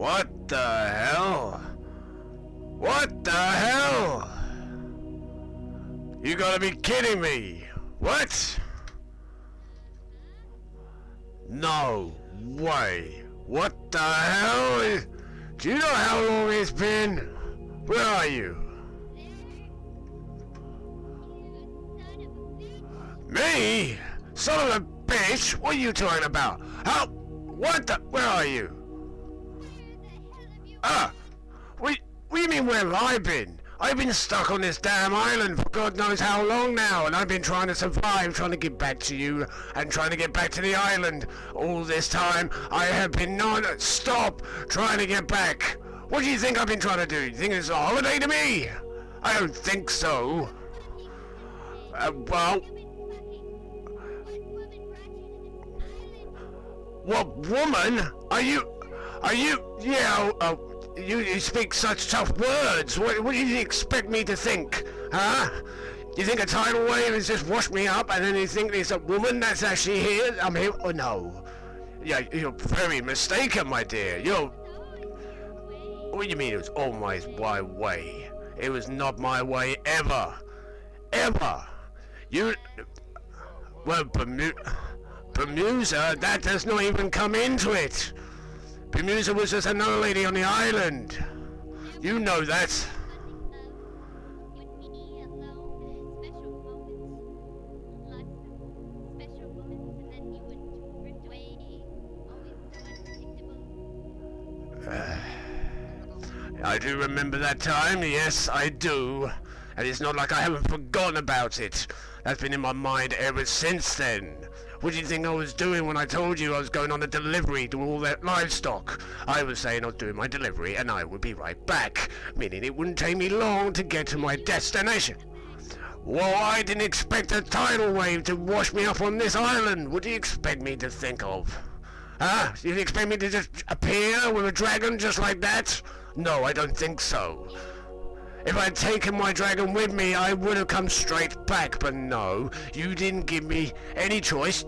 What the hell? What the hell? You gotta be kidding me! What? No way! What the hell? Do you know how long it's been? Where are you? Me? Son of a bitch? What are you talking about? How? What the? Where are you? What do you mean where have I been? I've been stuck on this damn island for God knows how long now, and I've been trying to survive, trying to get back to you, and trying to get back to the island. All this time, I have been non-stop trying to get back. What do you think I've been trying to do? You think it's a holiday to me? I don't think so. Well... What woman? Are you... Yeah, you speak such tough words. What do you expect me to think? Huh? You think a tidal wave has just washed me up and then you think there's a woman that's actually here? I'm here? Oh, no. Yeah, you're very mistaken, my dear. What do you mean it was always my way? It was not my way ever. Ever. Well, Bermuda, that does not even come into it. Bermuda was just another lady on the island. You know that. I do remember that time, yes, I do. And it's not like I haven't forgotten about it. That's been in my mind ever since then. What do you think I was doing when I told you I was going on a delivery to all that livestock? I was saying I was doing my delivery and I would be right back, meaning it wouldn't take me long to get to my destination. Well, I didn't expect a tidal wave to wash me up on this island. What do you expect me to think of? Huh? You didn't expect me to just appear with a dragon just like that? No, I don't think so. If I'd taken my dragon with me, I would have come straight back, but no, you didn't give me any choice.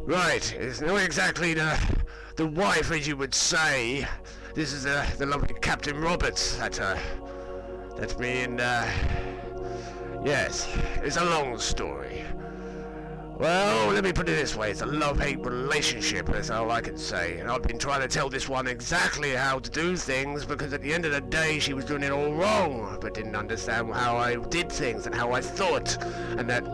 Right, it's not exactly the wife, as you would say. This is the lovely Captain Roberts. That's me, and yes, it's a long story. Well, let me put it this way, it's a love-hate relationship, that's all I can say. And I've been trying to tell this one exactly how to do things, because at the end of the day, she was doing it all wrong, but didn't understand how I did things and how I thought, and that...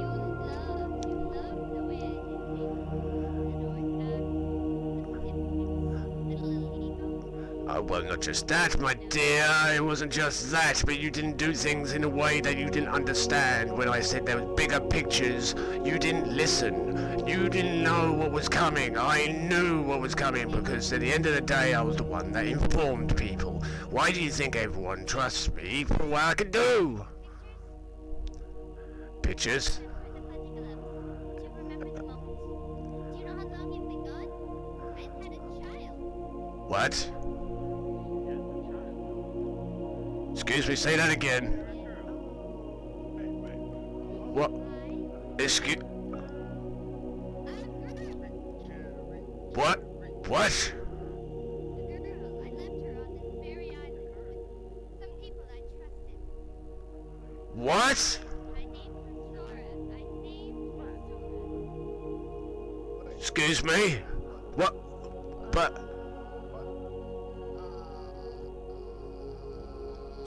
Well, not just that, my dear, it wasn't just that, but you didn't do things in a way that you didn't understand. When I said there was bigger pictures, you didn't listen. You didn't know what was coming. I knew what was coming, because at the end of the day, I was the one that informed people. Why do you think everyone trusts me for what I can do? Pictures? What? Excuse me, say that again. What? Excuse... What? What? What? Excuse me? What? But...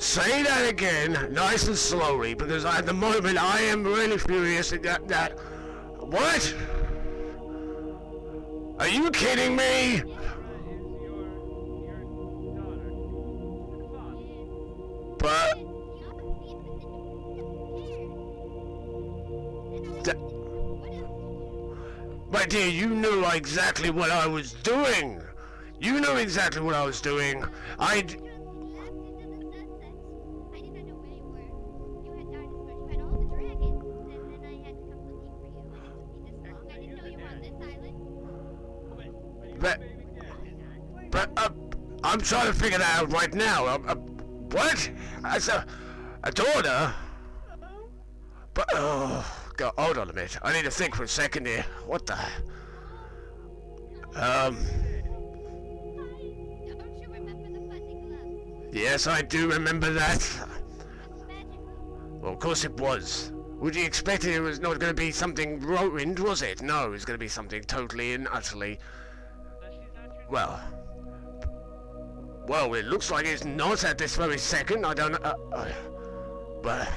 Say that again, nice and slowly, because at the moment I am really furious at that... What? Are you kidding me? But... My dear, you knew exactly what I was doing. You knew exactly what I was doing. I'm trying to figure that out right now. What? As a daughter? But, oh, God, hold on a minute. I need to think for a second here. What the... Yes, I do remember that. Well, of course it was. Would you expect it was not going to be something ruined, was it? No, it was going to be something totally and utterly... Well... Well, it looks like it's not at this very second. I don't know... but...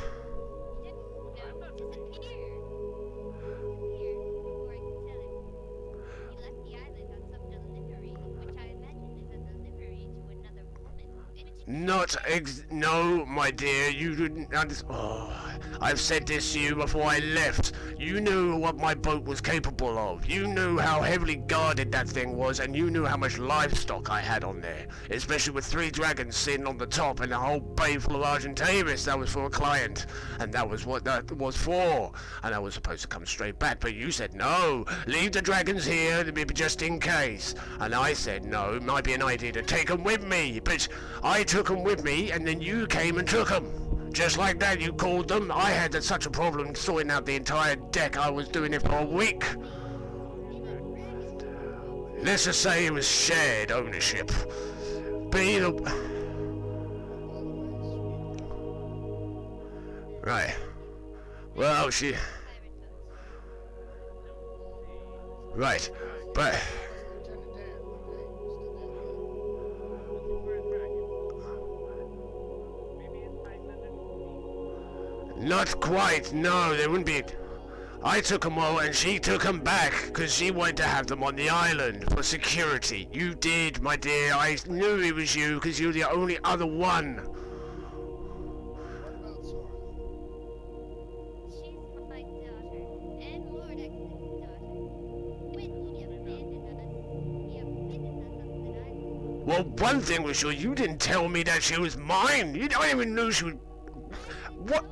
No, my dear, you didn't understand. Oh, I've said this to you before I left. You knew what my boat was capable of. You knew how heavily guarded that thing was, and you knew how much livestock I had on there. Especially with 3 dragons sitting on the top and a whole bay full of Argentavis that was for a client. And that was what that was for. And I was supposed to come straight back, but you said, no, leave the dragons here, just in case. And I said, no, it might be an idea to take them with me. But I took them with me, and then you came and took them. Just like that, you called them. I had such a problem sorting out the entire deck, I was doing it for a week. Let's just say it was shared ownership. But either... Right. Well, she... Right. But... Not quite, no, they wouldn't be... I took them all and she took them back, because she wanted to have them on the island for security. You did, my dear, I knew it was you, because you're the only other one. Well, one thing was sure, you didn't tell me that she was mine. You don't even know she was... What?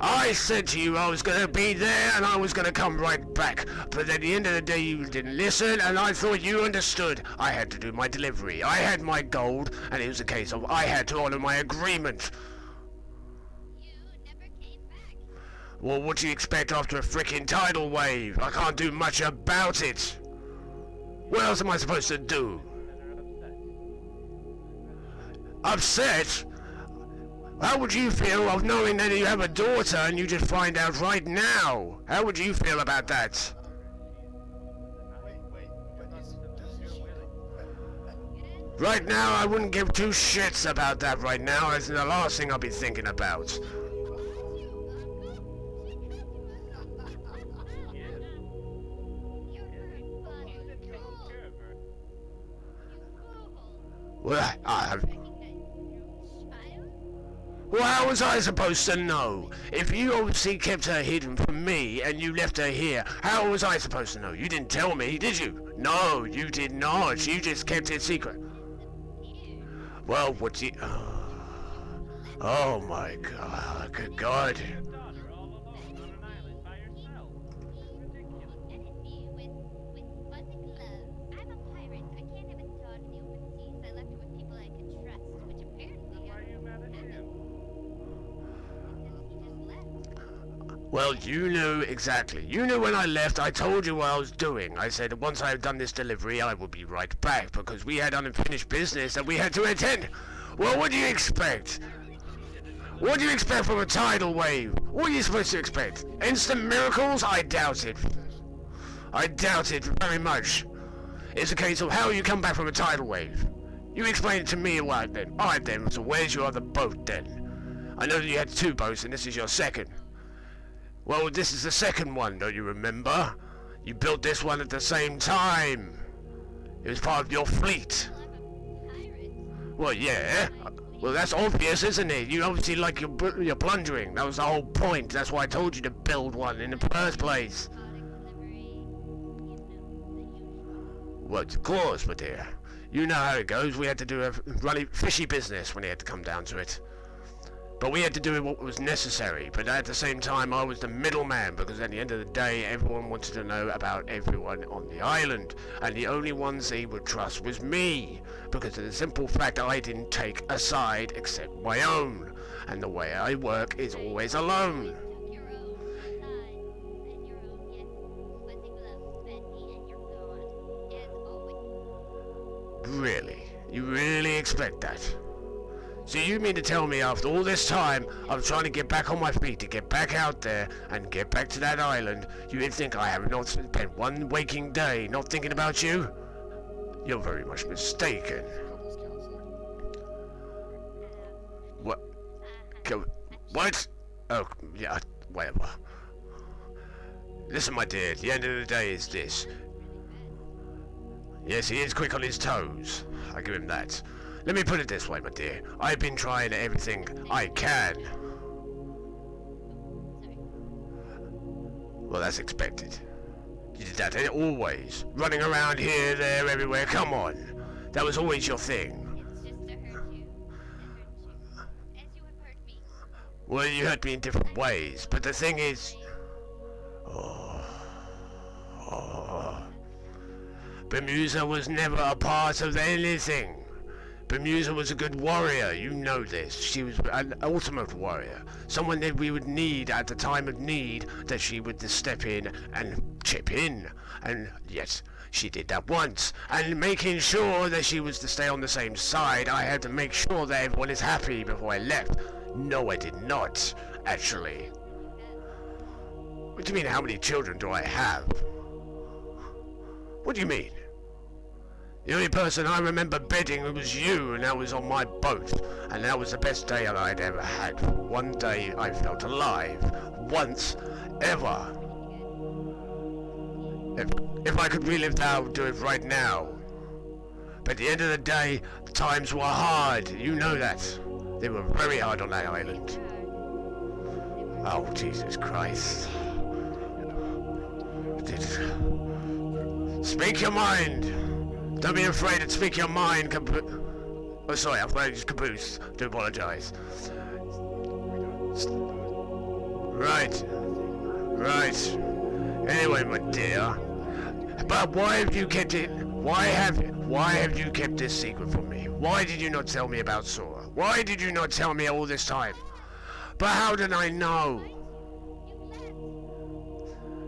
I said to you I was going to be there and I was going to come right back. But at the end of the day you didn't listen and I thought you understood. I had to do my delivery. I had my gold and it was a case of I had to honor my agreement. You never came back. Well, what do you expect after a frickin' tidal wave? I can't do much about it. What else am I supposed to do? Upset? How would you feel of knowing that you have a daughter and you just find out right now? How would you feel about that? Right now, I wouldn't give 2 shits about that right now. It's the last thing I'll be thinking about. Well, Well, how was I supposed to know? If you obviously kept her hidden from me and you left her here, how was I supposed to know? You didn't tell me, did you? No, you did not. You just kept it secret. Well, what do you... Oh my God, good God. Well, you knew exactly. You knew when I left, I told you what I was doing. I said once I have done this delivery, I will be right back, because we had unfinished business that we had to attend. Well, what do you expect? What do you expect from a tidal wave? What are you supposed to expect? Instant miracles? I doubt it. I doubt it very much. It's a case of how you come back from a tidal wave. You explain it to me right then. Alright then, so where's your other boat then? I know that you had 2 boats and this is your second. Well, this is the second one, don't you remember? You built this one at the same time. It was part of your fleet. Well, yeah. Well, that's obvious, isn't it? You obviously like your plundering. That was the whole point. That's why I told you to build one in the first place. Well, of course, my dear. You know how it goes. We had to do a really fishy business when it had to come down to it. But we had to do what was necessary, but at the same time I was the middleman, because at the end of the day everyone wanted to know about everyone on the island, and the only ones they would trust was me, because of the simple fact I didn't take a side except my own, and the way I work is always alone. Really? You really expect that. So you mean to tell me after all this time I'm trying to get back on my feet, to get back out there and get back to that island, you think I have not spent one waking day not thinking about you? You're very much mistaken. What? What? Oh, yeah, whatever. Listen, my dear, at the end of the day is this. Yes, he is quick on his toes. I give him that. Let me put it this way, my dear. I've been trying everything I can. Well, that's expected. You did that always. Running around here, there, everywhere. Come on. That was always your thing. It's just to hurt you. To hurt you. As you have hurt me. Well, you hurt me in different ways, but the thing is... Bermuda was never a part of anything. Bermuda was a good warrior, you know this. She was an ultimate warrior. Someone that we would need at the time of need, that she would just step in and chip in. And yet, she did that once. And making sure that she was to stay on the same side, I had to make sure that everyone is happy before I left. No, I did not, actually. What do you mean, how many children do I have? What do you mean? The only person I remember bedding was you, and that was on my boat. And that was the best day that I'd ever had. One day I felt alive. Once. Ever. If I could relive that, I would do it right now. But at the end of the day, the times were hard. You know that. They were very hard on that island. Oh, Jesus Christ. Speak your mind. Don't be afraid to speak your mind, oh, sorry, I'm afraid to caboose. Do apologize. Right. Anyway, my dear. But why have you kept it? Why have you kept this secret from me? Why did you not tell me about Sora? Why did you not tell me all this time? But how did I know?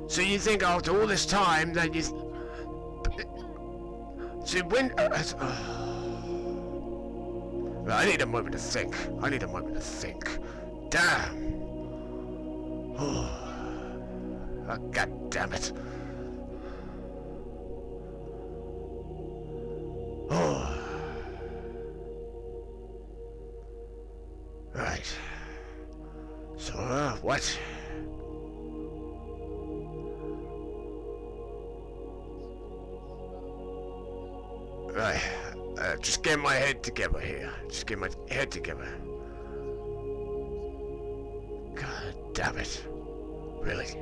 So you think after all this time that you... See, when... I need a moment to think. Damn. Oh, God damn it. Oh. Right. So, what? Right, just get my head together here. God damn it. Really?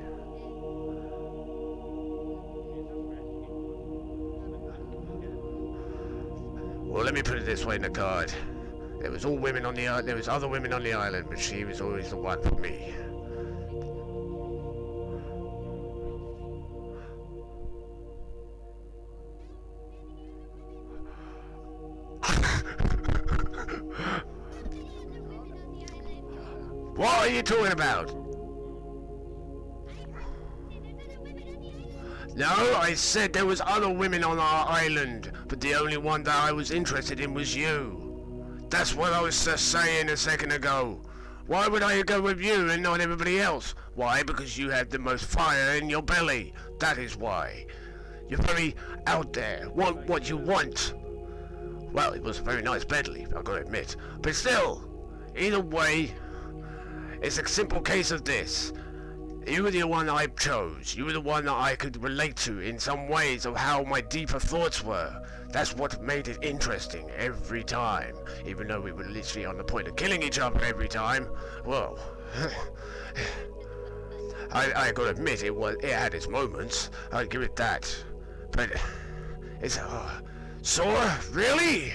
Well, let me put it this way in the card. There was other women on the island, but she was always the one for me. What are you talking about? No, I said there was other women on our island, but the only one that I was interested in was you. That's what I was just saying a second ago. Why would I go with you and not everybody else? Why? Because you have the most fire in your belly. That is why. You're very out there. Want what you want. Well, it was a very nice belly, I've got to admit. But still, either way, it's a simple case of this. You were the one I chose. You were the one that I could relate to in some ways of how my deeper thoughts were. That's what made it interesting every time. Even though we were literally on the point of killing each other every time. Well, I gotta admit it had its moments. I'll give it that. But it's Sora, really?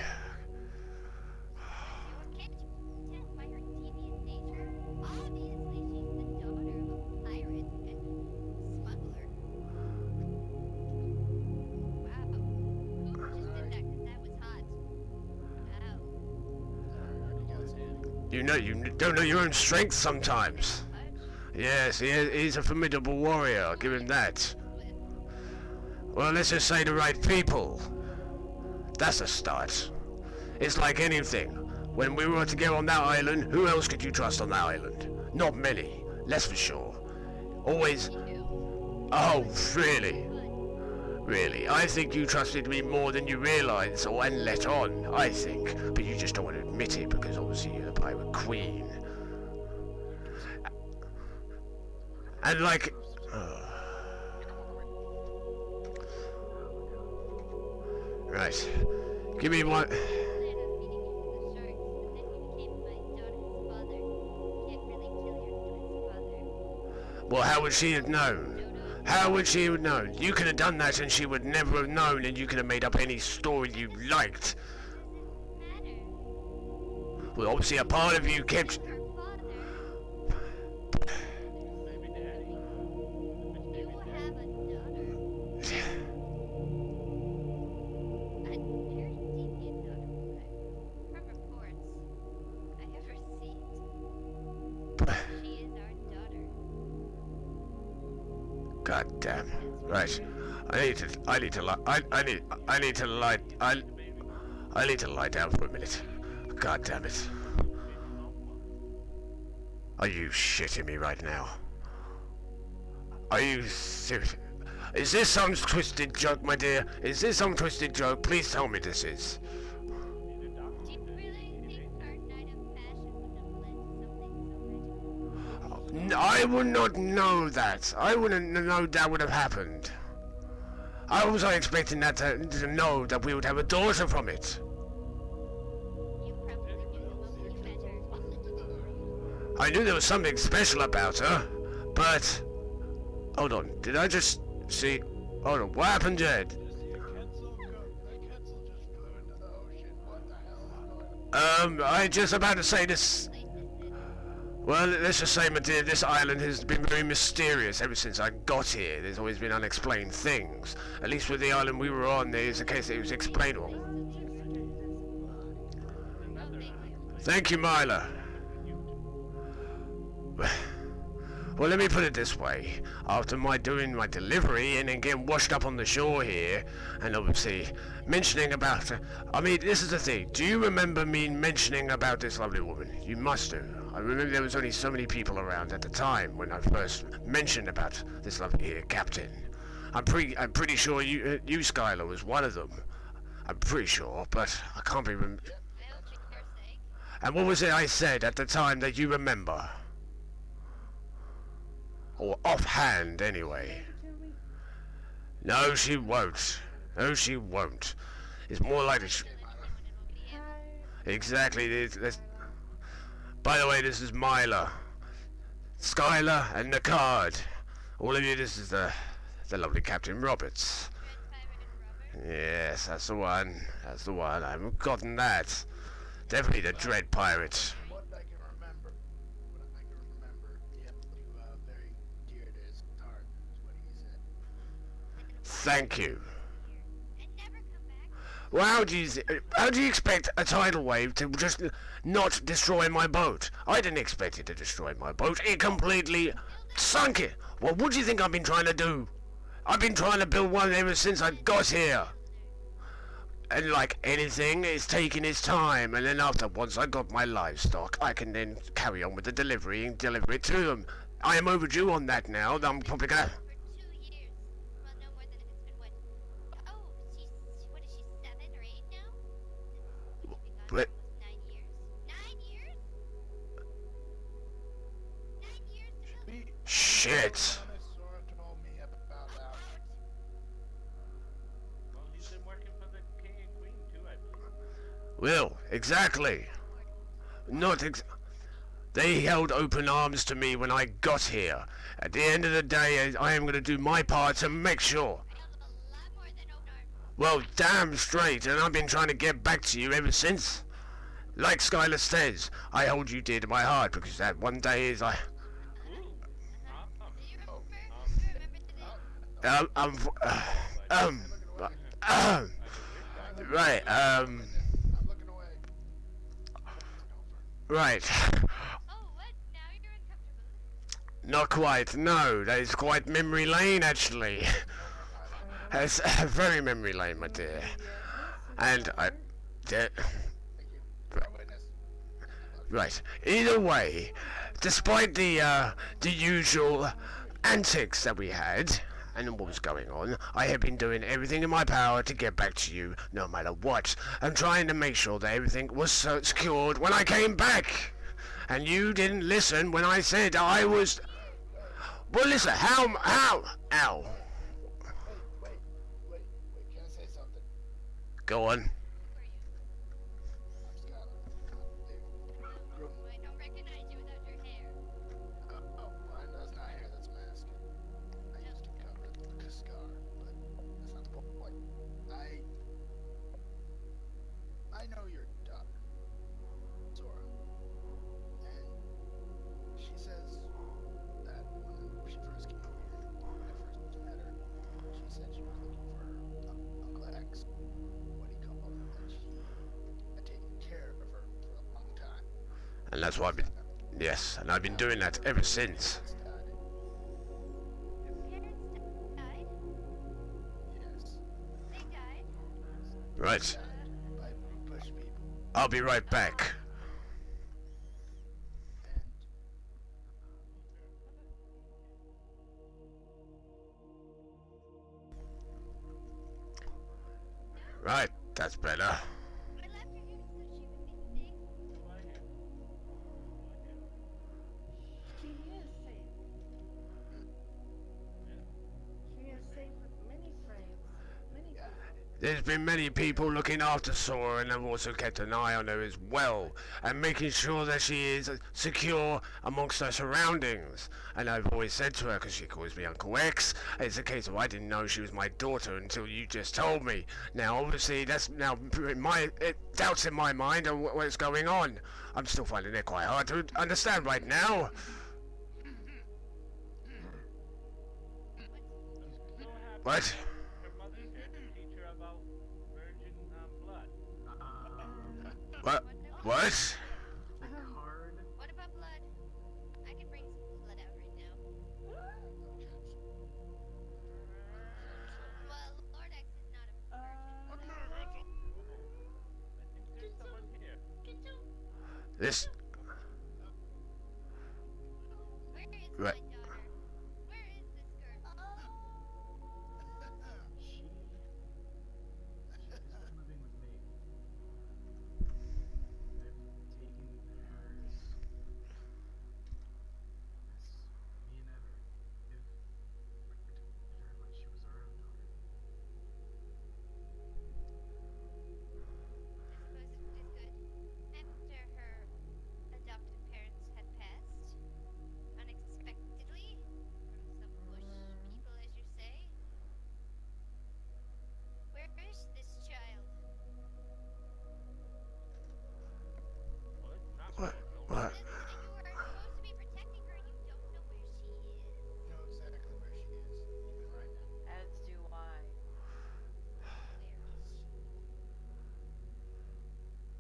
You don't know your own strength sometimes. Yes, he's a formidable warrior, I'll give him that. Well, let's just say the right people. That's a start. It's like anything. When we were together on that island, who else could you trust on that island? Not many, that's for sure. Always... Oh, really? Really? I think you trusted me more than you realise, or and let on, I think. But you just don't want to admit it, because obviously you're the pirate queen. And like... Right. Give me one... Well, how would she have known? How would she have known? You could have done that and she would never have known, and you could have made up any story you liked. Well, obviously a part of you kept... God damn. Right. I need to lie down for a minute. God damn it. Are you shitting me right now? Are you serious? Is this some twisted joke, my dear? Is this some twisted joke? Please tell me this is. I would not know that. I wouldn't know that would have happened. I was not expecting that to know that we would have a daughter from it. I knew there was something special about her, but... Hold on, did I just see... Hold on, what happened, Jed? I just about to say this... Well, let's just say, my dear, this island has been very mysterious ever since I got here. There's always been unexplained things. At least with the island we were on, there's a case that it was explainable. Thank you, Myla. Well, let me put it this way. After doing my delivery and then getting washed up on the shore here, and obviously mentioning about... I mean, this is the thing. Do you remember me mentioning about this lovely woman? You must do. I remember there was only so many people around at the time when I first mentioned about this lovely here captain. I'm pretty sure you Skylar, was one of them. I'm pretty sure, but I can't be And what was it I said at the time that you remember? Or offhand, anyway. No, she won't. No, she won't. It's more like... Exactly. By the way, this is Myla, Skylar, and Nicard. All of you, this is the lovely Captain Roberts. Yes, that's the one. That's the one. I haven't forgotten that. Definitely the Dread Pirate. What I can remember, very dear to his heart, is what he said. Thank you. Well, how do you expect a tidal wave to just not destroy my boat? I didn't expect it to destroy my boat. It completely sunk it. Well, what do you think I've been trying to do? I've been trying to build one ever since I got here. And like anything, it's taking its time. And then once I got my livestock, I can then carry on with the delivery and deliver it to them. I am overdue on that now. I'm probably gonna... What? 9 years. 9 years? 9 years? Shit. Sora told me about that. Well, he's been working for the king and queen too, I believe. Well, exactly. They held open arms to me when I got here. At the end of the day, I am going to do my part to make sure. Well, damn straight, and I've been trying to get back to you ever since. Like Skylar says, I hold you dear to my heart, because that one day is I... Right, Right. Oh, what? Now you're uncomfortable? Not quite, no. That is quite memory lane, actually. It's very memory lane, my dear. And Right. Either way, despite the usual antics that we had and what was going on, I have been doing everything in my power to get back to you, no matter what. I'm trying to make sure that everything was secured when I came back, and you didn't listen when I said I was. Well, listen. How? Ow. Wait. Can I say something? Go on. I'm Skylar. Groom. I don't recognize you without your hair. Fine. That's not hair. That's mask. I used to cover the scar, but that's not the point. I know your daughter, Sora, and she says that when she first came here, when I first met her, she said she was looking for her Uncle X, what he called him, and she had taken care of her for a long time. And that's why I've been. Yes, and I've been doing that ever since. Parents died. Your parents died? Yes. They died? Right. Died by bush people. I'll be right back. And Right. That's better. I left her here so she would be safe. She is safe. She is safe with many friends. Many people. There's been many people looking after Sora, and I've also kept an eye on her as well, and making sure that she is secure amongst her surroundings. And I've always said to her, because she calls me Uncle X, it's a case of I didn't know she was my daughter until you just told me. Now, obviously, that's now doubts in my mind on what's going on. I'm still finding it quite hard to understand right now. So happy What? her mother's here to teach her about virgin blood. What? What? What about blood? I can bring some blood out right now. Well, Lord X is not a virgin. I think there's someone here. This. Where is Right. my daughter? Where is this girl? She is living with me. I've taken her as me and Ever. If protected her like she was our own daughter. I suppose it is good. After her adoptive parents had passed, unexpectedly, from some bush people, as you say. Where is this child? What? Not What? no. What? You are supposed to be protecting her and you don't know where she is. know exactly where she is, even right now. As do I. Where is she?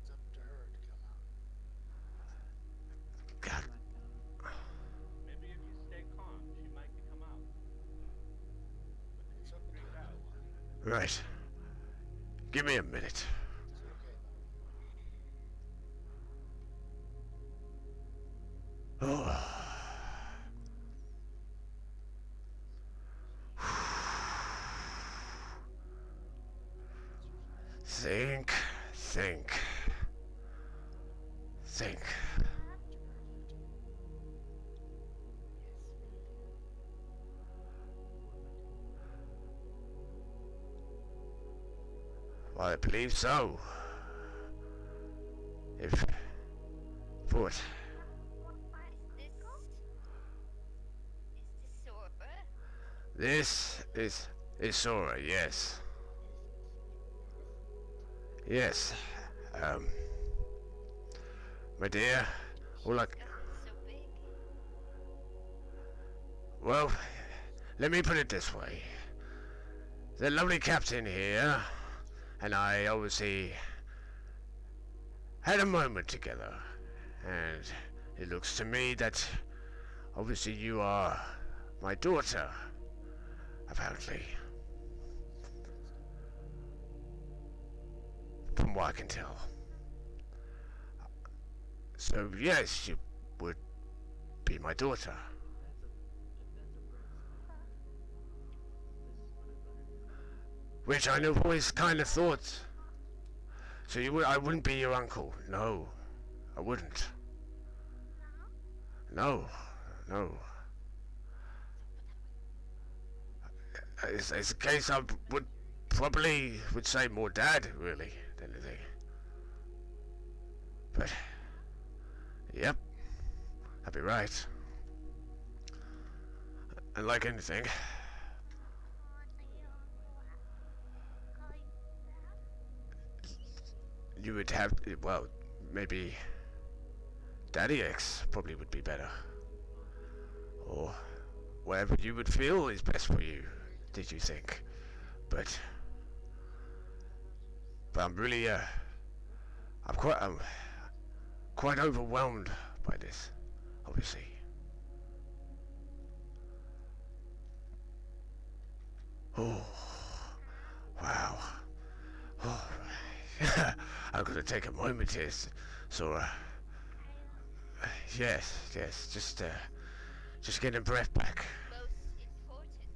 It's up to her to come out. God. Maybe if you stay calm, she might come out. But if It's you up to freak her. out, Right. Give me a minute. It's okay. Oh. Think. Well, I believe so. If. What? Is this Sora? This is Sora, yes. Yes. My dear, all I, Got so big. well, let me put it this way. The lovely captain here and I obviously had a moment together, and it looks to me that obviously you are my daughter, apparently. From what I can tell. So yes, you would be my daughter. Which I have always kind of thought. So I wouldn't be your uncle. No, I wouldn't. No, no. It's a case I would probably would say more dad, really, than anything. But, yep, I'd be right. And like anything, you would have, well, maybe Daddy X probably would be better. Or whatever you would feel is best for you, did you think? But I'm really, I'm quite overwhelmed by this, obviously. Oh, wow. Oh, I'm gonna take a moment here, Sora. Yes, just getting breath back. Most important is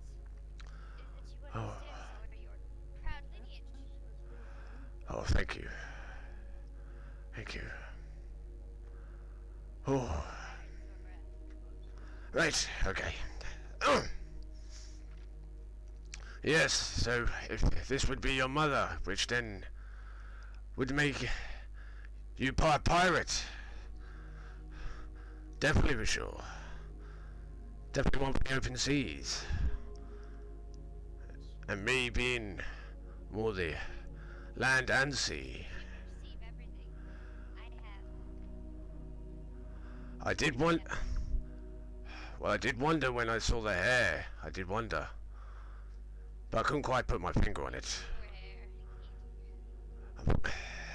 that you Oh. understand your proud lineage. Oh, thank you. Thank you. Oh. Right, okay. Yes, so if this would be your mother, which then would make you part pirate. Definitely for sure. Definitely won't be open seas. And me being more the land and sea. Receive everything I have. I did want. Well, I did wonder when I saw the hair. I did wonder. But I couldn't quite put my finger on it.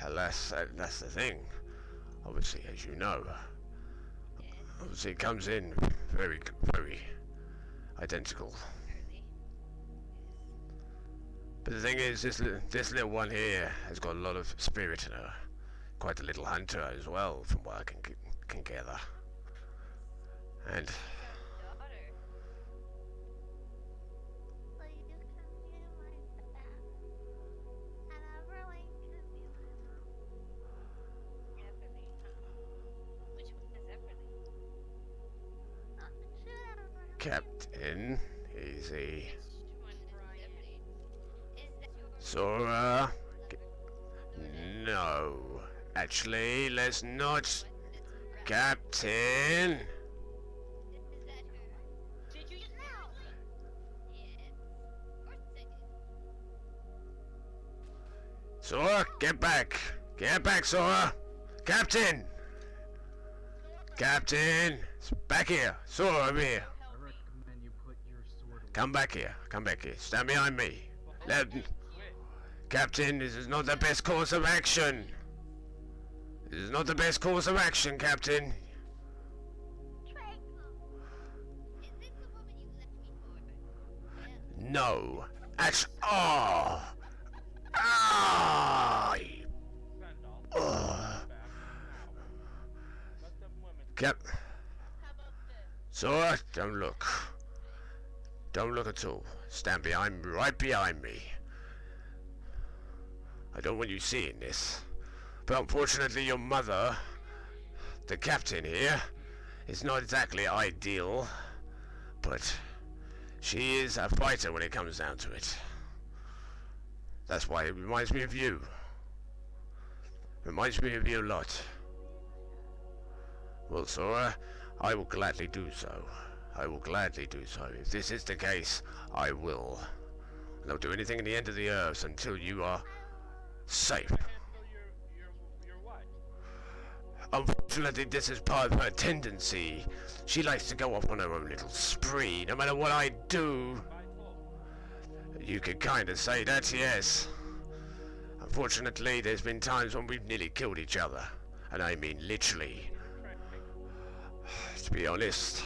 Alas, that's the thing. Obviously, as you know. Obviously, it comes in very, very identical. But the thing is, this little one here has got a lot of spirit in her. Quite a little hunter as well, from what I can gather. And Captain, easy. Sora. No. Actually, let's not. Captain. Did you just now? Yes. Of course I did. Sora, get back. Get back, Sora. Captain. Captain. Back here. Sora, over here. I recommend you put your sword away. Come back here. Come back here. Stand behind me. Captain, this is not the best course of action. This is not the best course of action, Captain. Is this the woman you left me for? Well, No. Oh. Ah. Randolph, Oh. back now. Let them women Cap. how about this? Sora, don't look. Don't look at all. Stand behind me, right behind me. I don't want you seeing this. But unfortunately your mother, the captain here, is not exactly ideal. But she is a fighter when it comes down to it. That's why it reminds me of you. Reminds me of you a lot. Well, Sora, I will gladly do so. I will gladly do so. If this is the case, I will. And I'll do anything in the end of the earth until you are safe. handle your wife. Unfortunately, this is part of her tendency. She likes to go off on her own little spree, no matter what I do. By close. You could kind of say that, yes. Unfortunately, there's been times when we've nearly killed each other. And I mean literally. To be honest,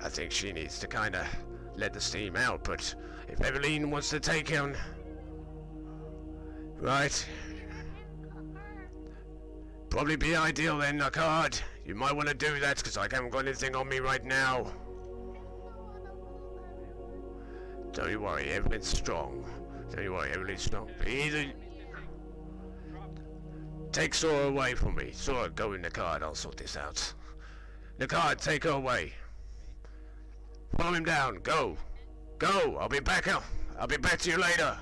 I think she needs to kind of let the steam out, but if Evelyn wants to take on... Right? Probably be ideal then, Nakard. You might want to do that, because I haven't got anything on me right now. Don't you worry, everything's strong. Don't you worry, everything's strong. Either take Sora away from me. Sora, go in the card, I'll sort this out. The card, take her away. Follow him down, go. Go, I'll be back up. I'll be back to you later.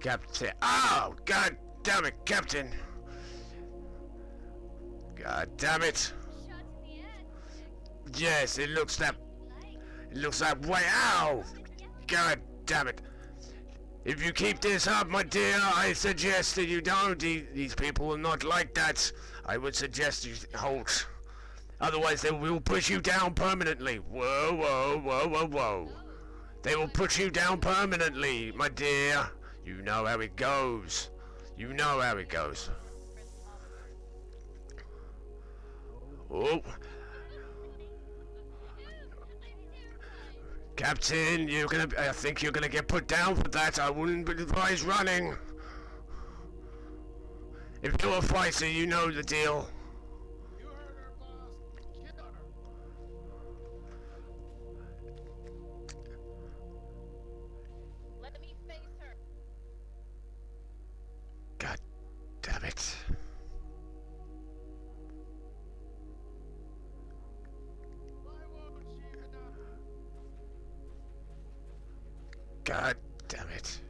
Captain, oh, god damn it, Captain. God damn it. Shot in the ass. Yes, it looks that way. Ow! God damn it. If you keep this up, my dear, I suggest that you don't. These people are not like that. I would suggest you halt. Otherwise, they will push you down permanently. Whoa, whoa, whoa, whoa, whoa. They will put you down permanently, my dear. You know how it goes. You know how it goes. Oh. Captain, I think you're gonna get put down for that. I wouldn't advise running. If you're a fighter, you know the deal. You heard her, boss. Kill her. Let me face her. God damn it. Why won't she enough? God damn it.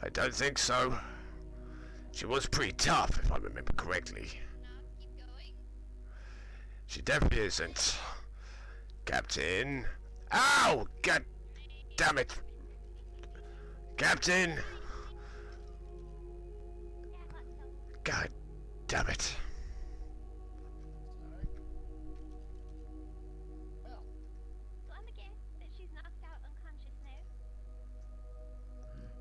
I don't think so. She was pretty tough, if I remember correctly. No, keep going. She definitely isn't. Captain. Ow! God damn it. Captain. God damn it. Sorry. Well, So I'm a guess that she's knocked out unconscious now. maybe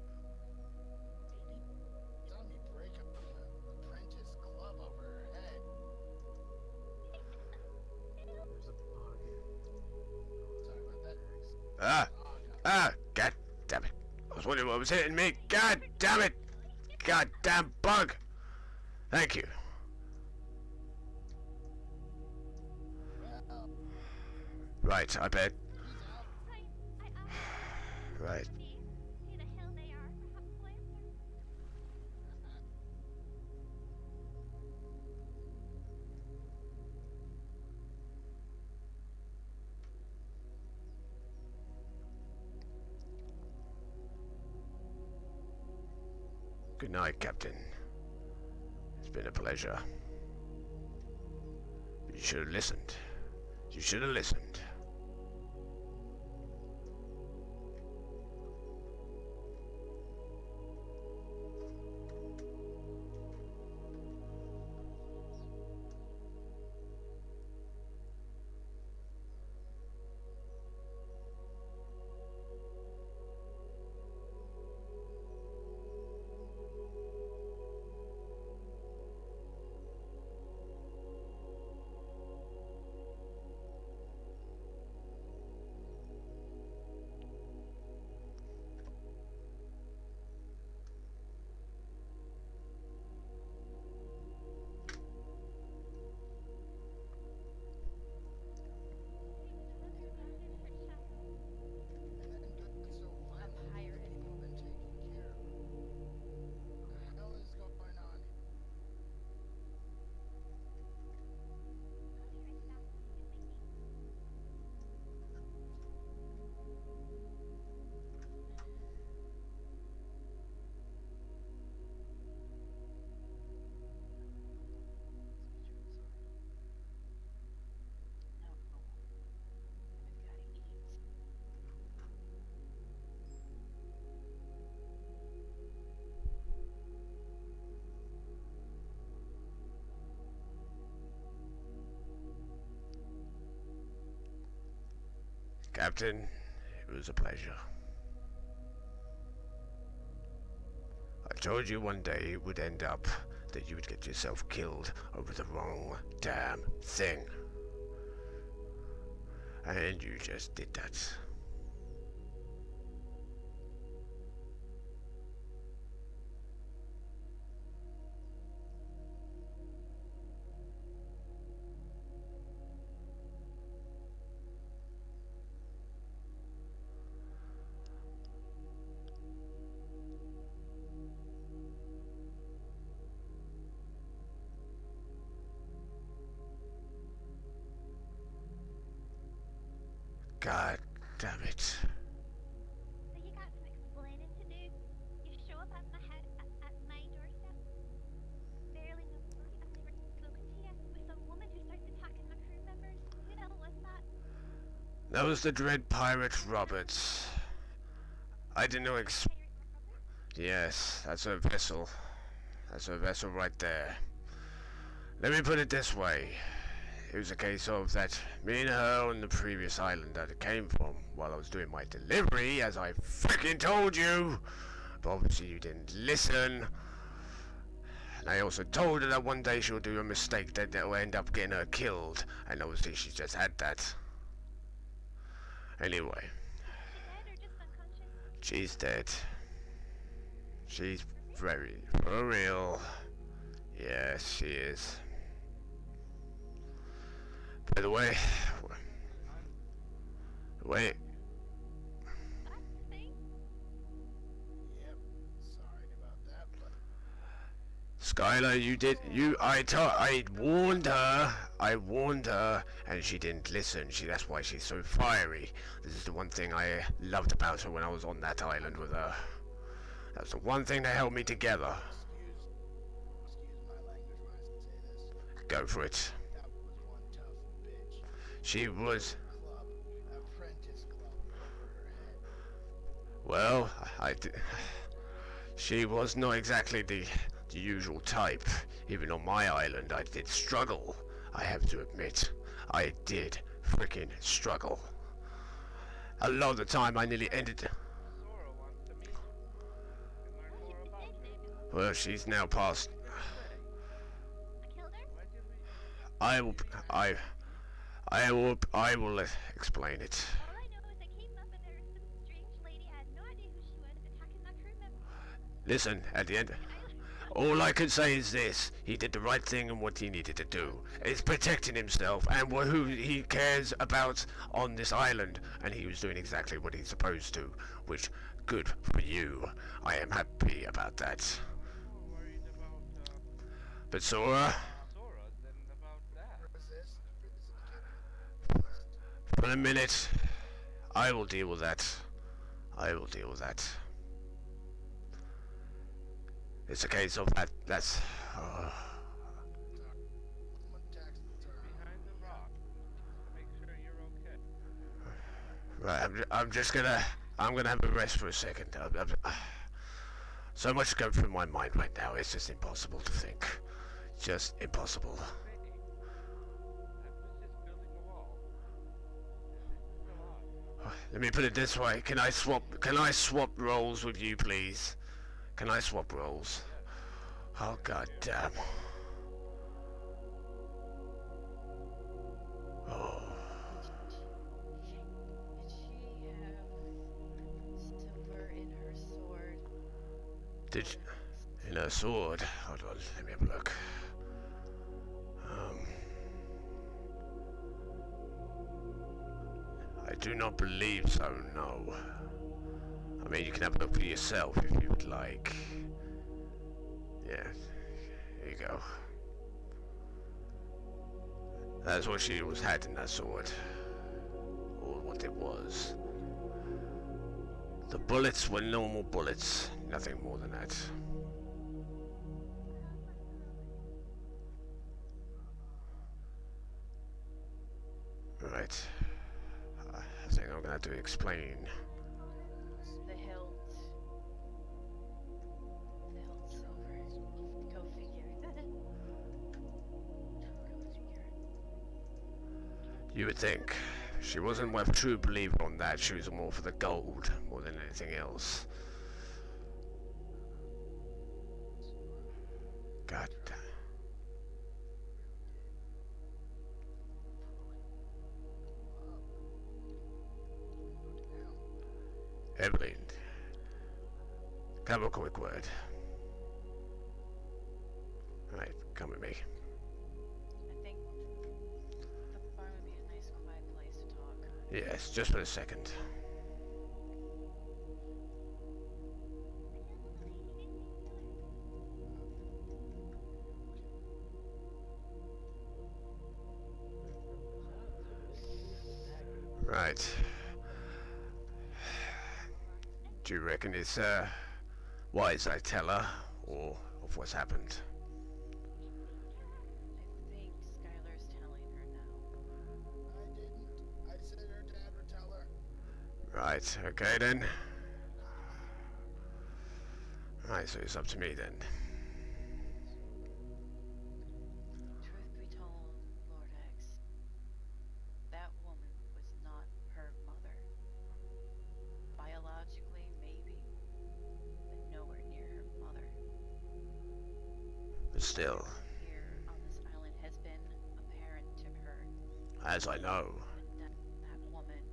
saw me break up the apprentice club over her head. There's a bug. Sorry about that. Ah! Oh, no. Ah! God damn it. I was wondering what was hitting me. God damn it! God damn bug! Thank you. Well, Right, I bet. he's out. I asked Right. see who the hell they are. Perhaps will answer. Good night, Captain. It's been a pleasure. You should have listened. You should have listened. And then doing so finally, the people been taken care of. What the hell is going on here? Captain, it was a pleasure. I told you one day it would end up that you would get yourself killed over the wrong damn thing. And you just did that. God damn it. So you got some explaining to do. You show up at my at my doorstep. Barely know you. I've never spoken to you. With some woman who starts attacking my crew members. Who the hell was that? That was the Dread Pirate Roberts. I didn't know Pirate Robert? Yes, that's her vessel. That's her vessel right there. Let me put it this way. It was a case of that me and her on the previous island that it came from while I was doing my delivery, as I freaking told you. But obviously you didn't listen. And I also told her that one day she'll do a mistake that will end up getting her killed. And obviously she just had that. Anyway, She dead or just unconscious? she's dead. She's very, for real. Yes, she is. By the way, wait, That's the thing. Yep. Sorry about that, but Skylar, I warned her, and she didn't listen. That's why she's so fiery. This is the one thing I loved about her when I was on that island with her. That's the one thing that held me together. excuse my language when I say this. Go for it. That was one tough bitch. She was, Club, apprentice club over her head. well, she was not exactly the usual type. Even on my island, I did struggle. I have to admit, I did freaking struggle. A lot of the time, I nearly ended. Sora wants to meet you and learn Well, more she's about dead you. now. Well, she's now past. I killed her? Why did we... I will explain it. All I know is I came up and there was some strange lady. I had no idea who she was attacking my crew members. Listen, at the end, I all I can say is this: he did the right thing and what he needed to do. It's protecting himself and who he cares about on this island, and he was doing exactly what he's supposed to, which, good for you. I am happy about that. I'm more worried about, But Sora, Sora than about that. Resist. Resist. for a minute, I will deal with that. I will deal with that. It's a case of that. That's. Someone attacks the turtle. Behind the rock. To make sure you're okay. Right, I'm gonna have a rest for a second. So much going through my mind right now. It's just impossible to think. Just impossible. Hey, I was just building a wall. This is still on. Let me put it this way. Can I swap roles with you, please? Can I swap roles? Oh, god damn. Oh. Did she have silver in her sword? Did you, in her sword? Hold on, let me have a look. I do not believe so, no. I mean, you can have a look for yourself if you would like. Yeah, here you go. That's what she had in that sword. Or what it was. The bullets were normal bullets, nothing more than that. Right. I think I'm gonna have to explain. The hilt. The hilt silver. Go figure. Go figure. You would think. She wasn't a true believer on that, she was more for the gold, more than anything else. God damn. Evelyn, can I have a quick word? Right, come with me. I think the barn would be a nice quiet place to talk. Yes, just for a second. Right. Do you reckon it's wise I tell her, or of what's happened? I think Skylar's telling her now. I didn't. I said her dad would tell her. Right, okay then. Right, so it's up to me then. Truth be told, Lord X, that woman was not her mother. Biologically, maybe, but nowhere near her mother. But still, Here on this island has been apparent to her, as I know, and that woman,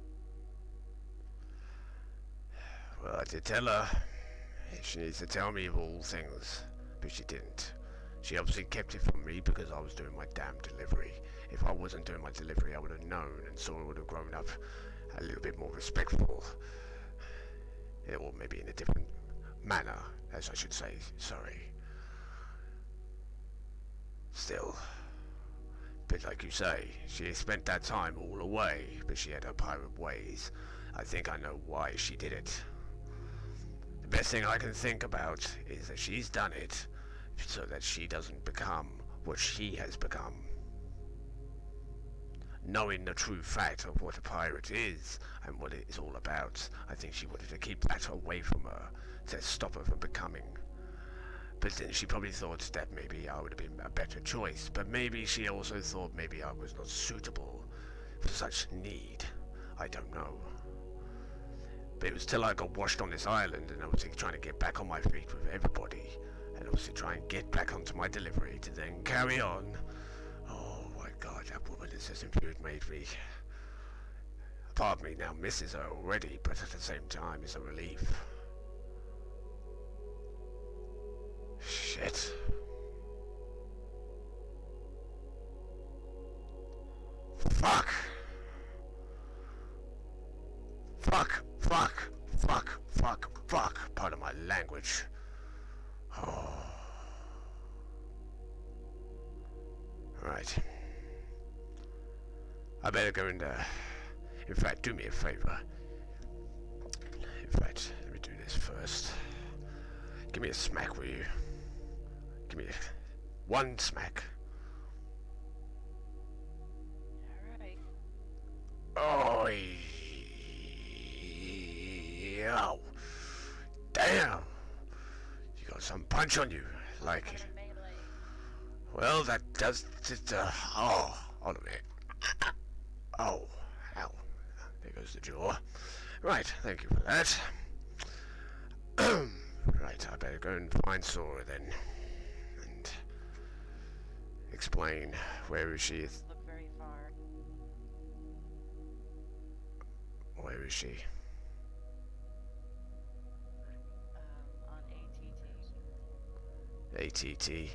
well, I did tell her she needs to tell me of all things, but she didn't. She obviously kept it from me because I was doing my damn delivery. If I wasn't doing my delivery, I would have known, and Sora would have grown up a little bit more respectful. Or maybe in a different manner, as I should say, sorry. Still, but like you say, she spent that time all away, but she had her pirate ways. I think I know why she did it. The best thing I can think about is that she's done it so that she doesn't become what she has become. Knowing the true fact of what a pirate is and what it is all about, I think she wanted to keep that away from her to stop her from becoming. But then she probably thought that maybe I would have been a better choice, but maybe she also thought maybe I was not suitable for such need. I don't know. But it was till I got washed on this island and obviously trying to get back on my feet with everybody and obviously try and get back onto my delivery to then carry on. Oh my god, that woman has just made me. Part of me now misses her already, but at the same time it's a relief. Shit. Fuck. Fuck, fuck, fuck, fuck, fuck. Pardon my language. Oh. Right. I better go and, in fact, do me a favor. In fact, let me do this first. Give me a smack, will you? Give me one smack. alright. Oh, ow. Damn. You got some punch on you. Like it. Melee. Well, that does just, oh, hold on a minute. Oh, ow. There goes the jaw. Right, thank you for that. Right, I better go and find Sora then. And explain where is she. Doesn't look very far. Where is she? On ATT. ATT.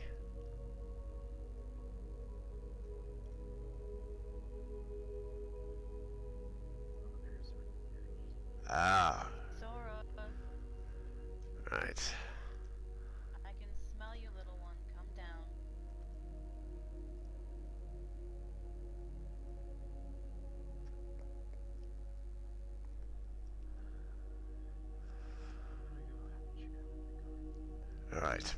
Ah, Sora, right. I can smell you, little one. Come down. Alright.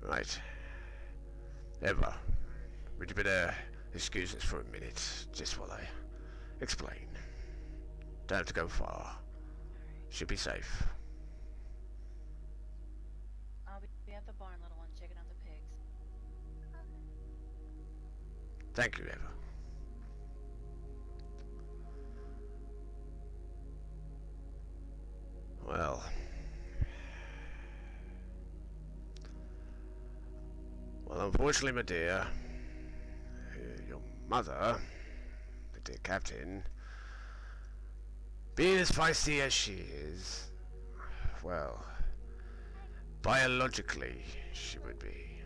Right. Eva, would you better excuse us for a minute, just while I explain. Don't have to go far. Alright. Should be safe. I'll be at the barn, little one, checking on the pigs. Thank you, Eva. Well. Well, unfortunately, my dear, your mother, the dear captain, being as feisty as she is, well, biologically, she would be.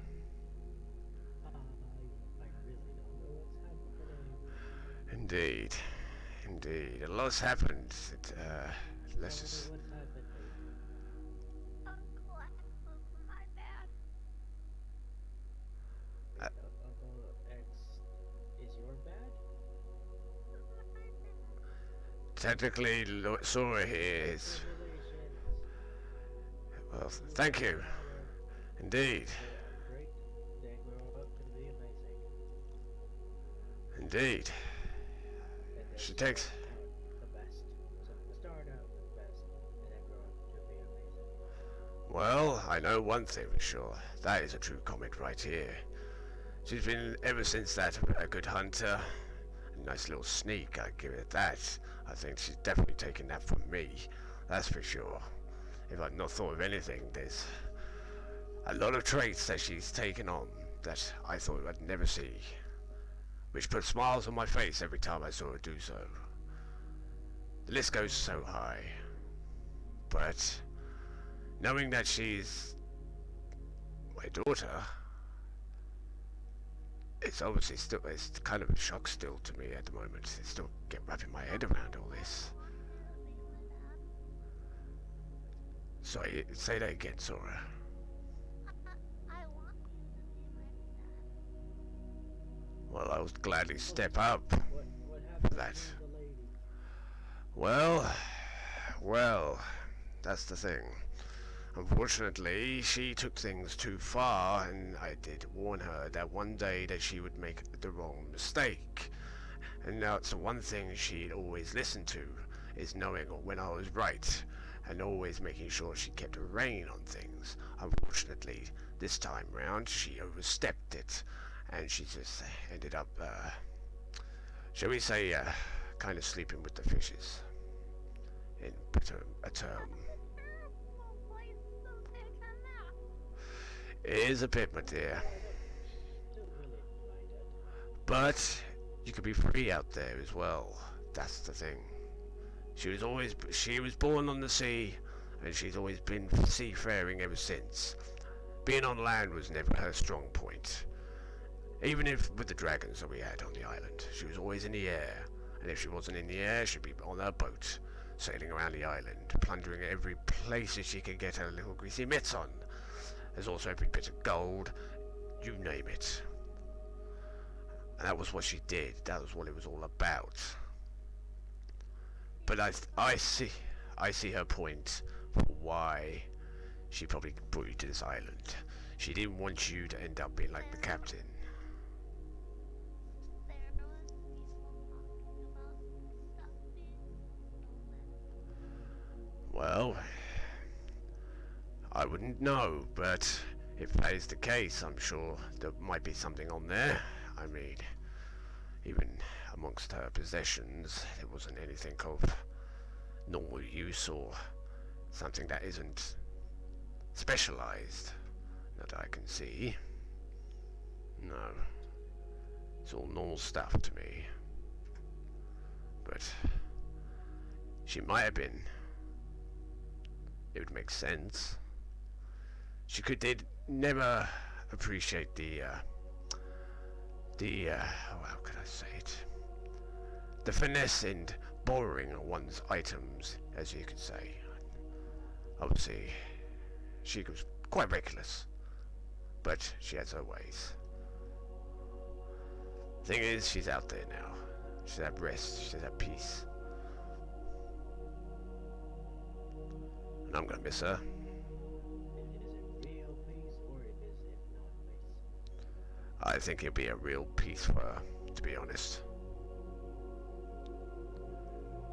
I really don't know what's happening. Indeed. indeed. A lot's happened. Let's just... What's happened lately? Uncle Axel, my bad. Uh, Uncle X is your bad? Technically, Sora here is... Congratulations. Well, thank you. Indeed. Great. They grow up to be amazing. Indeed. And they She takes... start out the best. So start out the best, and then grow up to be amazing. Well, I know one thing for sure. That is a true comic right here. She's been, ever since that, a good hunter. A nice little sneak, I give it that. I think she's definitely taken that from me. That's for sure. If I've not thought of anything, there's a lot of traits that she's taken on that I thought I'd never see. Which put smiles on my face every time I saw her do so. The list goes so high. But knowing that she's my daughter, it's obviously still, it's kind of a shock still to me at the moment. I still get wrapping my head around all this. Sorry, say that again, Sora. I want you to be my dad. Well, I'll gladly step up What happened for that. to the lady? Well, that's the thing. Unfortunately, she took things too far, and I did warn her that one day that she would make the wrong mistake. And now it's the one thing she'd always listen to, is knowing when I was right, and always making sure she kept a rein on things. Unfortunately, this time round, she overstepped it, and she just ended up, shall we say, kind of sleeping with the fishes, in a term. It is a bit, my dear. Don't really mind it. But you could be free out there as well. That's the thing. She was born on the sea, and she's always been seafaring ever since. Being on land was never her strong point. Even if with the dragons that we had on the island, she was always in the air. And if she wasn't in the air, she'd be on her boat, sailing around the island, plundering every place that she could get her little greasy mitts on. There's also every bit of gold, you name it. And that was what she did. That was what it was all about. But I see her point for why she probably brought you to this island. She didn't want you to end up being like the captain. Well, I wouldn't know, but if that is the case, I'm sure there might be something on there. I mean, even amongst her possessions, it wasn't anything of normal use or something that isn't specialized, not that I can see. No, it's all normal stuff to me. But she might have been. It would make sense. She did never appreciate the how could I say it? The finesse in borrowing one's items, as you could say. Obviously, she was quite reckless, but she has her ways. Thing is, she's out there now. She's at rest. She's at peace. And I'm gonna miss her. Is it real peace or is it not peace? I think it'll be a real peace for her, to be honest.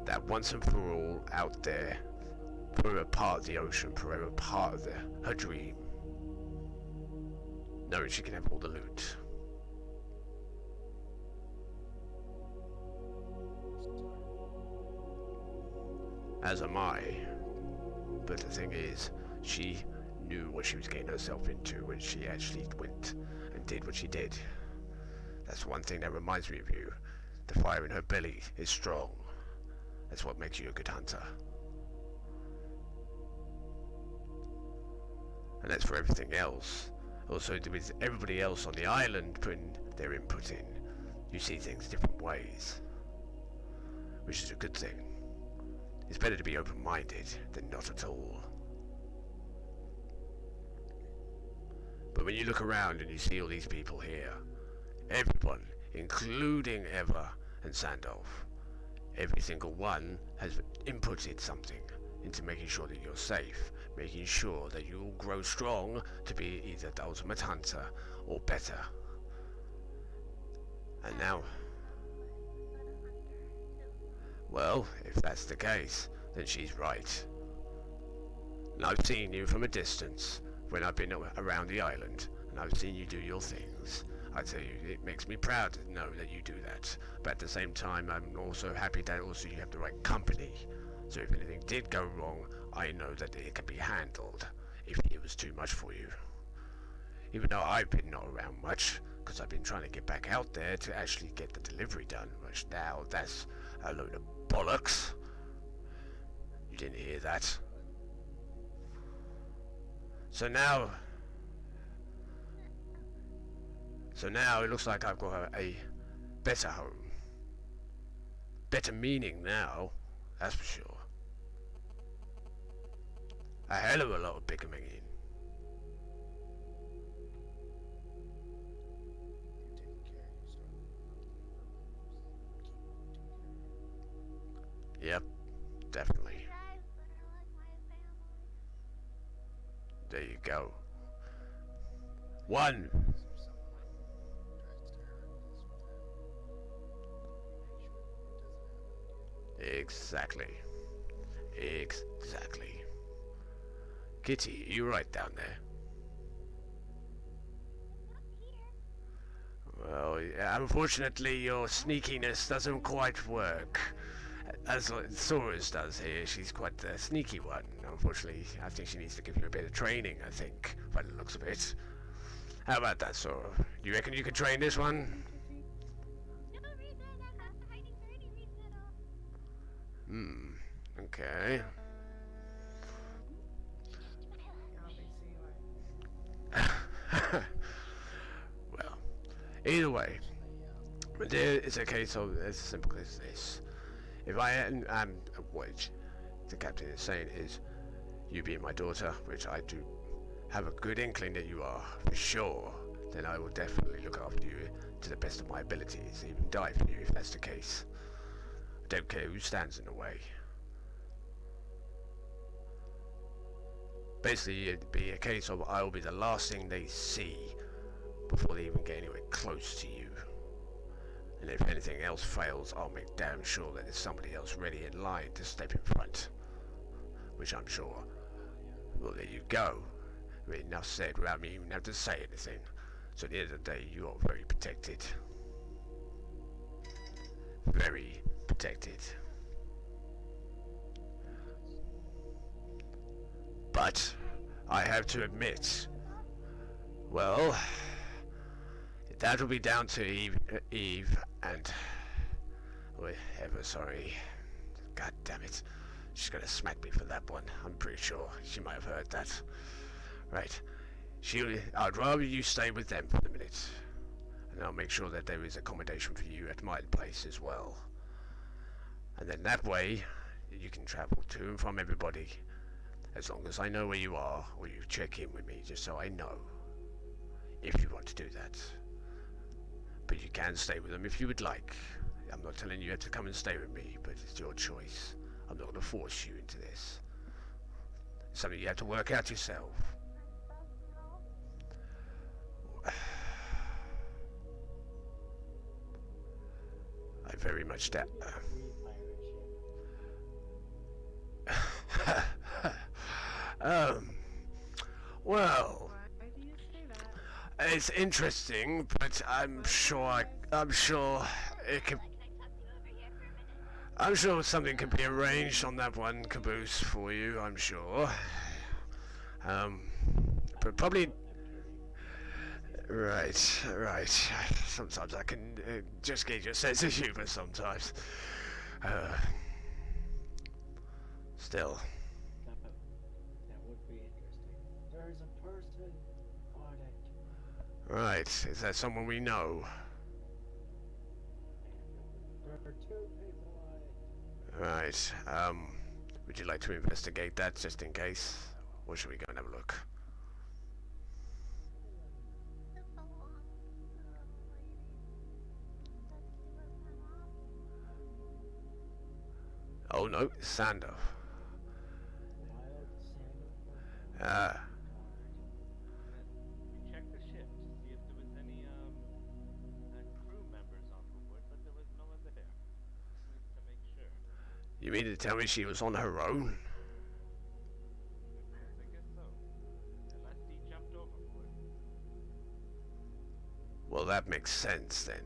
That once and for all out there, forever part of the ocean, forever part of her dream. Knowing she can have all the loot. As am I. But the thing is, she knew what she was getting herself into when she actually went and did what she did. That's one thing that reminds me of you. The fire in her belly is strong. That's what makes you a good hunter. And that's for everything else. Also, with everybody else on the island putting their input in, you see things different ways. which is a good thing. It's better to be open-minded than not at all. But when you look around and you see all these people here, everyone, including Eva and Sandolph, every single one has inputted something into making sure that you're safe, making sure that you all grow strong to be either the ultimate hunter or better. And now, well, if that's the case, then she's right. And I've seen you from a distance when I've been around the island, and I've seen you do your things. I tell you, it makes me proud to know that you do that. But at the same time, I'm also happy that also you have the right company. So if anything did go wrong, I know that it can be handled if it was too much for you. Even though I've been not around much, because I've been trying to get back out there to actually get the delivery done, which now that's a load of bollocks. You didn't hear that. So now it looks like I've got a better home. Better meaning now, that's for sure. A hell of a lot of bigger meaning. You're taking care of yourself. Keep taking care of Yep, definitely. You guys are like my family. There you go. One. If someone tries to hurt us with them, make sure it doesn't happen again. Exactly. Exactly. Kitty, you right down there. Not here. Well, yeah, unfortunately your sneakiness doesn't quite work. As Sora's does here, she's quite the sneaky one. Unfortunately, I think she needs to give you a bit of training, I think, by the looks of it. How about that, Sora? You reckon you can train this one? No reason. I'm not hiding for any reason at all. Okay. I'll be seeing Well, either way, there is a case of as simple as this. If I am, what the captain is saying is, you being my daughter, which I do have a good inkling that you are, for sure, then I will definitely look after you to the best of my abilities, even die for you if that's the case. I don't care who stands in the way. Basically, it'd be a case of I will be the last thing they see before they even get anywhere close to you. And if anything else fails, I'll make damn sure that there's somebody else ready in line to step in front. Which I'm sure. Well, there you go. Enough said without me even having to say anything. So at the end of the day, you are very protected. Very protected. But I have to admit, well, that will be down to Eve and Eva, sorry. God damn it. She's gonna smack me for that one. I'm pretty sure she might have heard that. Right. I'd rather you stay with them for the minute. And I'll make sure that there is accommodation for you at my place as well. And then that way, you can travel to and from everybody. As long as I know where you are, or you check in with me, just so I know. If you want to do that. But you can stay with them if you would like. I'm not telling you to come and stay with me, but it's your choice. I'm not going to force you into this. It's something you have to work out yourself. I very much doubt. Well, why do you say that? it's interesting, but I'm sure it can. I'm sure something can be arranged on that one caboose for you. I'm sure. But probably. Right. Sometimes I can just get your sense of humor. Sometimes. Still. That would be interesting. There is a person on it. Right. Is that someone we know? There are two people on it. Right. Would you like to investigate that just in case? Or should we go and have a look? This belongs to the lady that she was my mom. Oh no, Sander. Wild Santa. Ah, We checked the ship to see if there was any crew members on board, but there was no one there. Just to make sure. you mean to tell me she was on her own? I guess so. Unless he jumped overboard. Well, that makes sense then.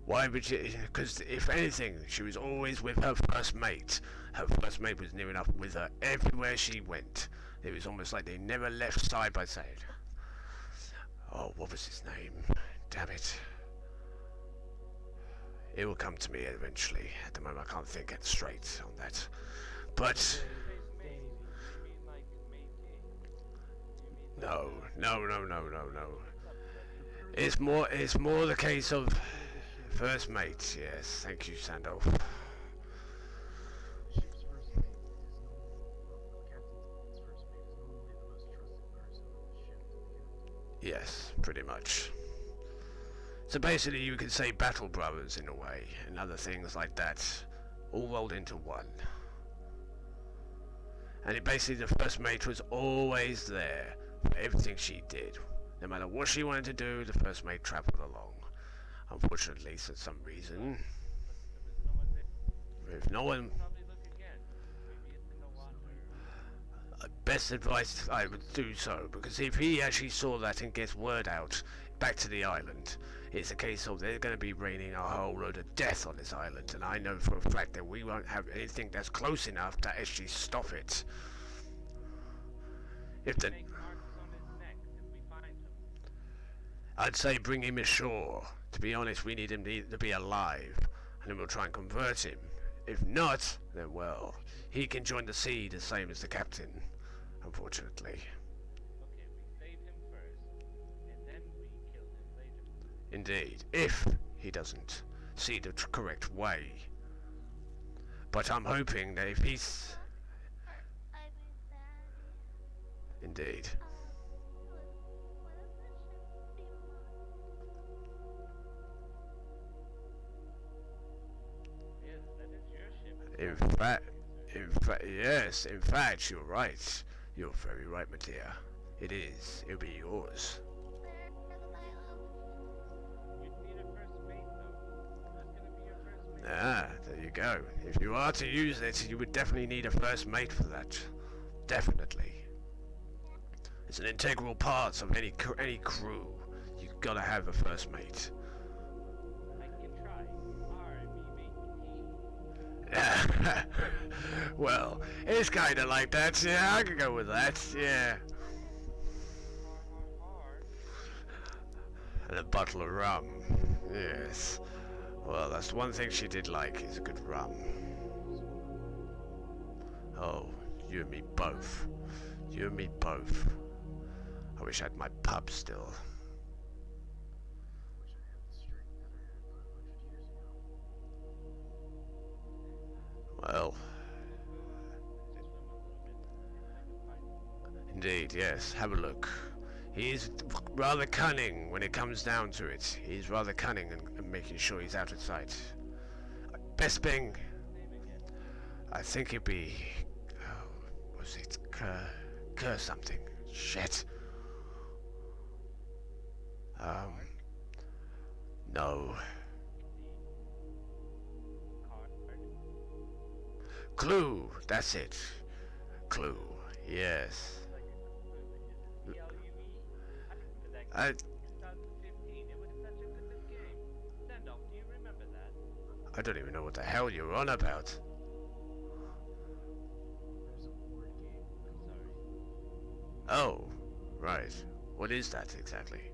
Why would she? Because if anything, she was always with her first mate. Her first mate was near enough with her everywhere she went. It was almost like they never left side by side. Oh, what was his name? Damn it. It will come to me eventually. At the moment, I can't think it straight on that. But You mean like matey? You mean no. It's more the case of first mate. Yes, thank you, Sandolph. The ship's first mate is normally, well, the captain's first mate is normally the most trusted person on the ship to the captain. Yes, pretty much. So basically, you could say battle brothers in a way, and other things like that, all rolled into one. And basically, the first mate was always there for everything she did. No matter what she wanted to do, the first mate travelled along. Unfortunately, for some reason, there was no one there? if no one, Probably look again. Maybe it's in the water. best advice I would do so, because if he actually saw that and gets word out back to the island, it's a case of they're going to be raining a whole load of death on this island, and I know for a fact that we won't have anything that's close enough to actually stop it. If the, Make marks on his neck if we find him. I'd say bring him ashore. To be honest, we need him to be alive, and then we'll try and convert him. If not, then well, he can join the sea the same as the captain, unfortunately. Okay, we save him first, and then we kill him later. Indeed, if he doesn't see the correct way. But I'm hoping that if he's... I mean, Daddy. Indeed. What if the ship be Yes, that is your ship. In fact, you're right. You're very right, my dear. It is. It'll be yours. where the island? You'd need a first mate, though. Who's gonna be your first mate? Ah, there you go. If you are to use it, you would definitely need a first mate for that. Definitely. It's an integral part of any crew. You've got to have a first mate. I can try. R, me, Well, it's kind of like that. Yeah, I could go with that. Yeah. And a bottle of rum. Yes. Well, that's one thing she did like, is a good rum. Oh, you and me both. You and me both. I wish I had my pub still. I wish I had the strength that I had 500 years ago. Well, indeed, yes. Have a look. He's rather cunning when it comes down to it. He's rather cunning and making sure he's out of sight. Best thing, I think it'd be... Oh, was it Kerr something? Shit. No. Clue, that's it. Clue, yes. I 2015. It was such a good game. Sandolph, do you remember that? I don't even know what the hell you're on about. There's a board game. Sorry. Oh, right. What is that exactly?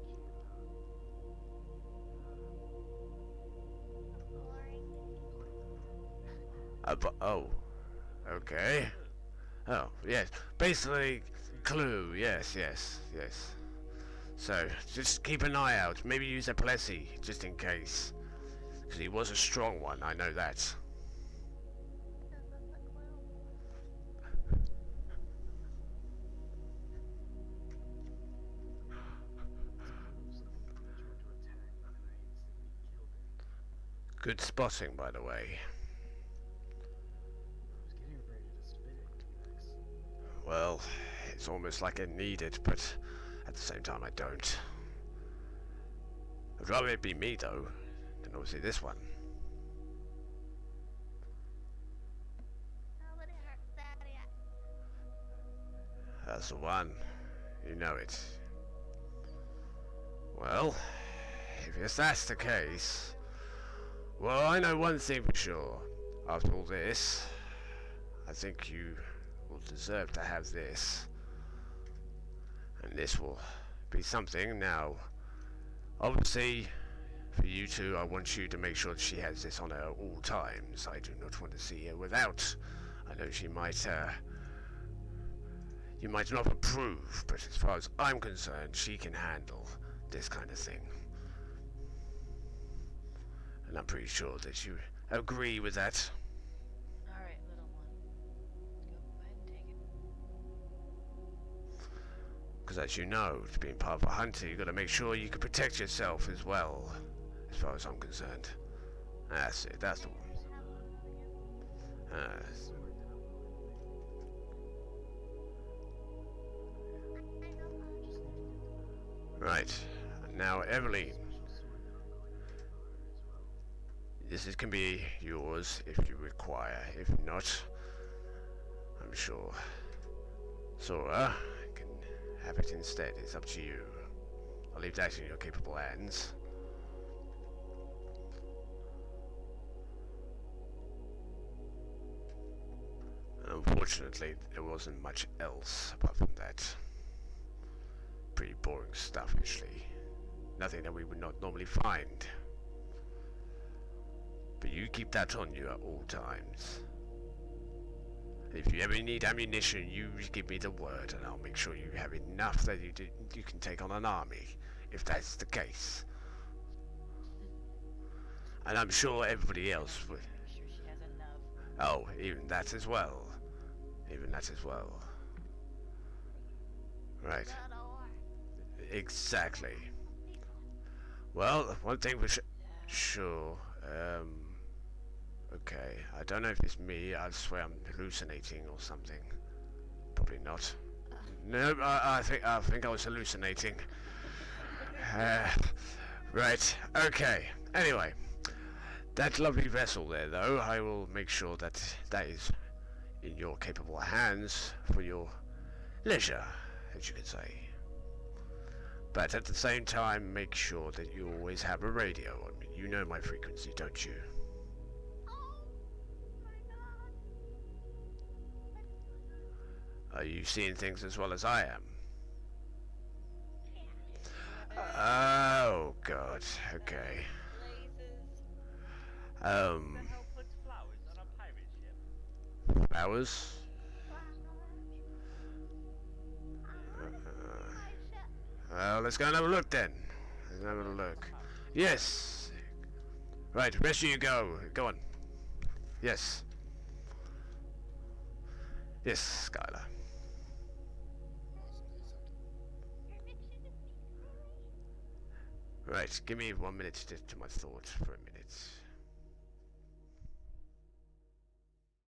Oh, okay. Oh, yes. Basically, Clue. Yes. So, just keep an eye out. Maybe use a Plessy, just in case. Because he was a strong one, I know that. Good spotting, by the way. I was getting ready to spit it, Max. Well, it's almost like I need it, but at the same time I don't. I'd rather it be me, though, than obviously this one. Oh, but it hurts that yet. That's the one. You know it. Well, if that's the case... Well, I know one thing for sure. After all this, I think you will deserve to have this. And this will be something. Now, obviously, for you two, I want you to make sure that she has this on her at all times. I do not want to see her without. I know she might, you might not approve, but as far as I'm concerned, she can handle this kind of thing. And I'm pretty sure that you agree with that. Alright, little one. Go ahead and take it. Because as you know, being part of a hunter, you've got to make sure you can protect yourself as well, as far as I'm concerned. That's it, that's the one. Sword to help with me. I know, Right, now Evelyn, Special sword that I'm going to make for her as well. this can be yours if you require. If not, I'm sure Sora can have it instead. It's up to you. I'll leave that in your capable hands. Unfortunately, there wasn't much else apart from that. Pretty boring stuff, actually. Nothing that we would not normally find. But you keep that on you at all times. And if you ever need ammunition, you give me the word, and I'll make sure you have enough that you can take on an army, if that's the case. And I'm sure everybody else would. I'm sure she has enough. Oh, even that as well. Even that as well. Right. Good or Exactly. Well, one thing for sure. Okay. I don't know if it's me. I swear I'm hallucinating or something. Probably not. No, I think I was hallucinating. Right. Okay. Anyway, that lovely vessel there, though, I will make sure that that is in your capable hands for your leisure, as you could say. But at the same time, make sure that you always have a radio on me. You know my frequency, don't you? oh my god. Are you seeing things as well as I am? Yeah. Oh, God. Okay. Blazes. Who the hell puts flowers on a pirate ship? Flowers? Well, let's go and have a look then. Let's have a look. Yes. Right, rest of you go. Go on. Yes. Yes, Skylar. Right, give me 1 minute to my thoughts for a minute.